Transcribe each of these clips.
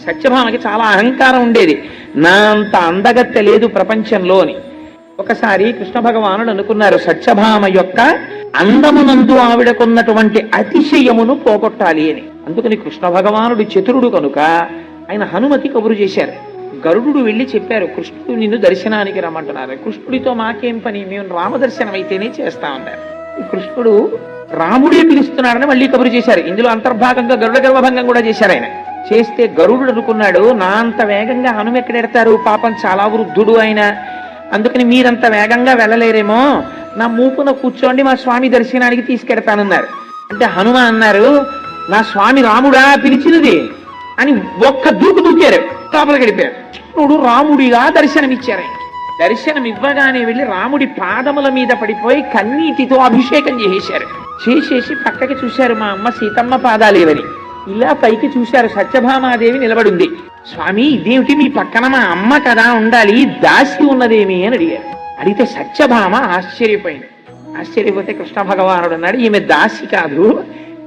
సత్యభామకి చాలా అహంకారం ఉండేది. నా అంత అందగత్తె లేదు ప్రపంచంలో అని. ఒకసారి కృష్ణ భగవానుడు అనుకున్నారు, సత్యభామ యొక్క అందమునందు ఆవిడకున్నటువంటి అతిశయమును పోగొట్టాలి అని. అందుకని కృష్ణ భగవానుడు చతురుడు కనుక ఆయన హనుమతి కబురు చేశారు. గరుడు వెళ్ళి చెప్పారు, కృష్ణుడు నిన్ను దర్శనానికి రమ్మంటున్నారు. కృష్ణుడితో మాకేం పని, మేము రామదర్శనం అయితేనే చేస్తామన్నారు. కృష్ణుడు రాముడే పిలుస్తున్నాడని మళ్ళీ కబురు చేశారు. ఇందులో అంతర్భాగంగా గరుడ గర్వభంగం కూడా చేశారు. ఆయన చేస్తే గరుడు అనుకున్నాడు, నా అంత వేగంగా హనుమ ఎక్కడెడతారు, పాపం చాలా వృద్ధుడు ఆయన, అందుకని మీరంత వేగంగా వెళ్ళలేరేమో, నా మూపున కూర్చోండి, మా స్వామి దర్శనానికి తీసుకెడతానన్నారు. అంటే హనుమ అన్నారు, నా స్వామి రాముడా పిలిచినది అని ఒక్క దూకు దూకారు, లోపల గడిపారు. ఇప్పుడు రాముడిగా దర్శనమిచ్చారు. ఆయన దర్శనం ఇవ్వగానే వెళ్ళి రాముడి పాదముల మీద పడిపోయి కన్నీటితో అభిషేకం చేసేశారు. చేసేసి పక్కకి చూశారు, మా అమ్మ సీతమ్మ పాదాలేవని. ఇలా పైకి చూశారు, సత్యభామాదేవి నిలబడింది. స్వామి ఇదేమిటి మీ పక్కన, మా అమ్మ కదా ఉండాలి, దాసి ఉన్నదేమి అని అడిగారు. అడిగితే సత్యభామ ఆశ్చర్యపోయింది. ఆశ్చర్యపోతే కృష్ణ భగవానుడు అన్నాడు, ఈమె దాసి కాదు,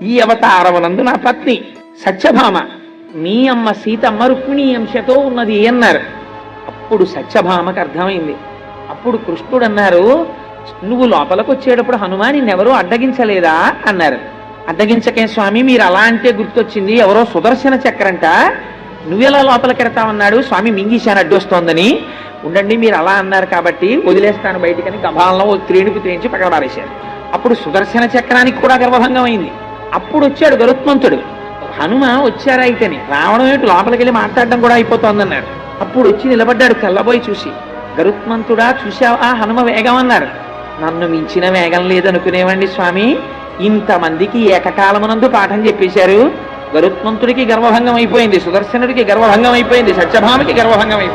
ఈ అవతారమునందు నా పత్ని సత్యభామ, మీ అమ్మ సీతమ్మ రుక్మిణీ అంశతో ఉన్నది అన్నారు. అప్పుడు సత్యభామకు అర్థమైంది. అప్పుడు కృష్ణుడు అన్నారు, నువ్వు లోపలికి వచ్చేటప్పుడు హనుమా నిన్నెవరో అడ్డగించలేదా అన్నారు. అడ్డగించకే స్వామి, మీరు అలా అంటే గుర్తొచ్చింది, ఎవరో సుదర్శన చక్రంట, నువ్వెలా లోపలికి వెడతామన్నాడు, స్వామి మింగిశాను అడ్డొస్తోందని. ఉండండి, మీరు అలా అన్నారు కాబట్టి వదిలేస్తాను బయటికని గభాలను త్రేణుకు త్రేయించి పక్కన పారేశారు. అప్పుడు సుదర్శన చక్రానికి కూడా గర్వభంగం అయింది. అప్పుడు వచ్చాడు గరుత్మంతుడు. హనుమ వచ్చారా అయితేనే, రావడం ఏమిటి, లోపలికి వెళ్ళి మాట్లాడడం కూడా అయిపోతోందన్నారు. అప్పుడు వచ్చి నిలబడ్డాడు తెల్లబోయి చూసి, గరుత్మంతుడా చూశావా హనుమ వేగం అన్నారు. నన్ను మించిన వేగం లేదనుకునేవండి స్వామి, ఇంతమందికి ఏకకాలమునందు పాఠం చెప్పేశారు. గరుత్మంతుడికి గర్వభంగం అయిపోయింది, సుదర్శనుడికి గర్వభంగం అయిపోయింది, సత్యభామకి గర్వభంగం అయిపోయింది.